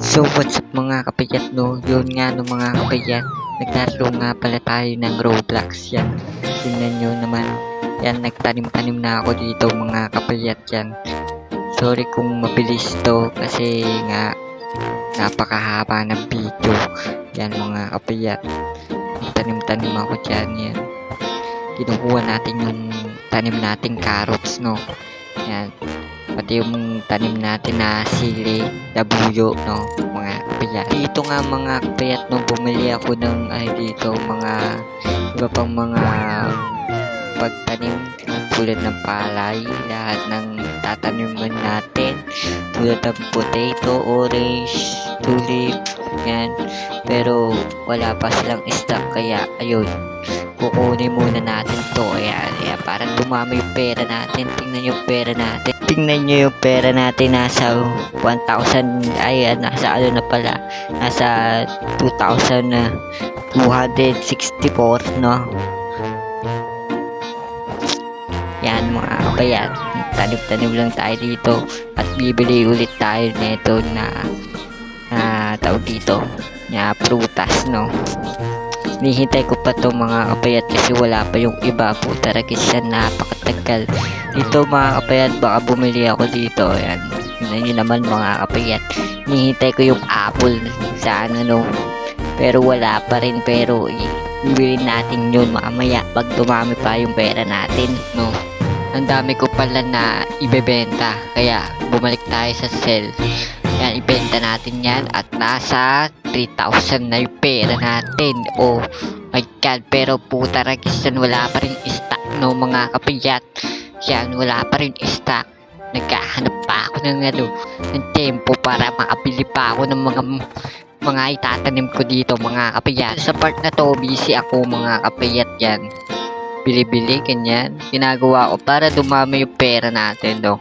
So what's up mga kapayat, no? Yun nga no mga kapayat, naglalaro nga pala tayo ng Roblox yan. Tingnan nyo naman, yan nagtanim-tanim na ako dito mga kapayat yan. Sorry kung mabilis to kasi nga napakahaba ng video. Yan mga kapayat, tanim-tanim ako dyan yan. Kinukuha natin yung tanim nating carrots, no? Yan. Pati yung tanim natin na sili, labuyo, no, mga kapayat. Dito nga mga kapayat, no, bumili ako ng dito, mga iba pang mga pagtanim tulad ng palay, lahat ng tataniman natin tulad ng potato, orange, tulip, yan. Pero wala pa silang stock kaya ayun, kukunin muna natin to. Ayan, para dumami yung pera natin. Tingnan yung pera natin. Tingnan nyo yung pera natin. Nasa 1,000. Ay, nasa ano na pala. Nasa 2,264, no? Yan mga kapayat. Tanim-tanim lang tayo dito. At bibili ulit tayo nito na tawag dito. Na prutas, no? Hinihintay ko pa to mga kapayat kasi wala pa yung iba po talaga siya, napakatagal. Dito mga kapayat, baka bumili ako dito. Ayan, yun naman mga kapayat, hinihintay ko yung apple sana, no, pero wala pa rin. Pero bibilin natin yun mamaya pag dumami pa yung pera natin, no. Ang dami ko pala na ibebenta kaya bumalik tayo sa sell. Yan, ibenta natin yan at nasa 3,000 na yung pera natin. Oh my god, pero puta ragisan, wala pa rin stock, no mga kapayat. Yan, wala pa rin stock. Naghahanap pa ako ng ng tempo para makabili pa ako ng mga itatanim ko dito mga kapayat. Sa part na to, busy ako mga kapayat yan. Bili-bili, ganyan. Ginagawa ko para dumami yung pera natin, no.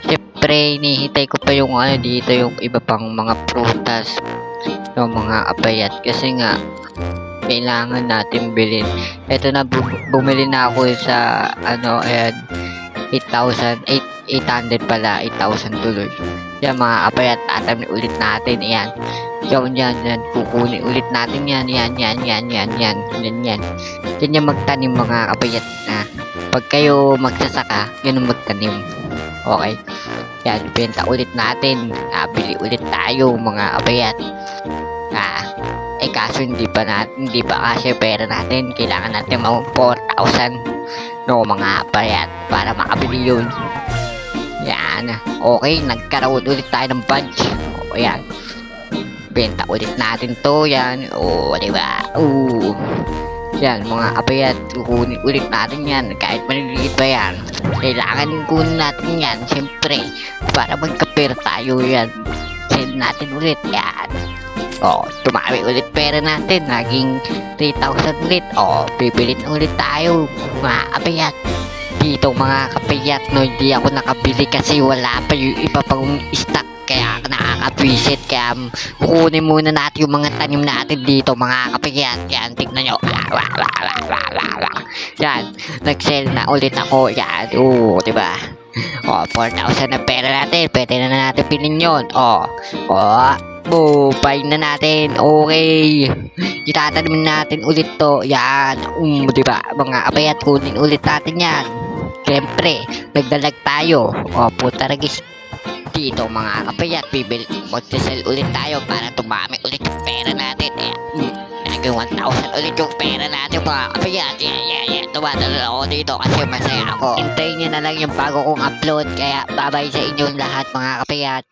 Siyempre, hinihintay ko pa yung dito, yung iba pang mga prutas, no, mga kapayat. Kasi nga, kailangan natin bilhin. Ito na, bumili na ako sa, ayan, 8,800 pala, 8,000 tuloy. Yan mga kapayat, tatamin ulit natin, ayan. Yan, kukunin ulit natin yan. Yan yung magtanim mga kapayat na. Pag kayo magsasaka, ganun magtanim. Okay. Yan, benta ulit natin. Bili ulit tayo mga kapayat. Kaso hindi pa kasi pera natin. Kailangan natin mga 4,000, no, mga kapayat, para makabili yun. Yan. Okay, nagkaroon ulit tayo ng bunch. O, yan. Benta ulit natin to. Yan. O, diba? O. Yan, mga kapayat, kukunin ulit natin yan. Kahit maliliit pa yan, kailangan kunin natin yan, siyempre, para magkapera tayo. Yan, sell natin ulit. Yan. O, tumami ulit pera natin, naging 3,000 ulit. O, bibilin ulit tayo mga kapayat. Dito mga kapayat, no, hindi ako nakabili kasi wala pa yung iba pang stock, kaya nakakabwisit. Kaya kukunin muna natin yung mga tanim natin dito mga kapayat. Yan, tignan nyo. Yan, nag-sell na ulit ako. Yan, diba? O, 4,000 na pera natin, pwede na natin bilhin yun. Buy na natin. Okay, itatanim natin ulit to. Yan, diba mga kapayat, kunin ulit natin yan. Siyempre, nagdalag tayo. Puta ragis. Dito mga kapayat, mag-sell ulit tayo para tumami ulit yung pera natin. Naging 1,000 ulit yung pera natin mga kapayat. Tumadalo ako dito kasi masaya ako. Hintayin nyo na lang yung bago kong upload. Kaya bye-bye sa inyong lahat mga kapayat.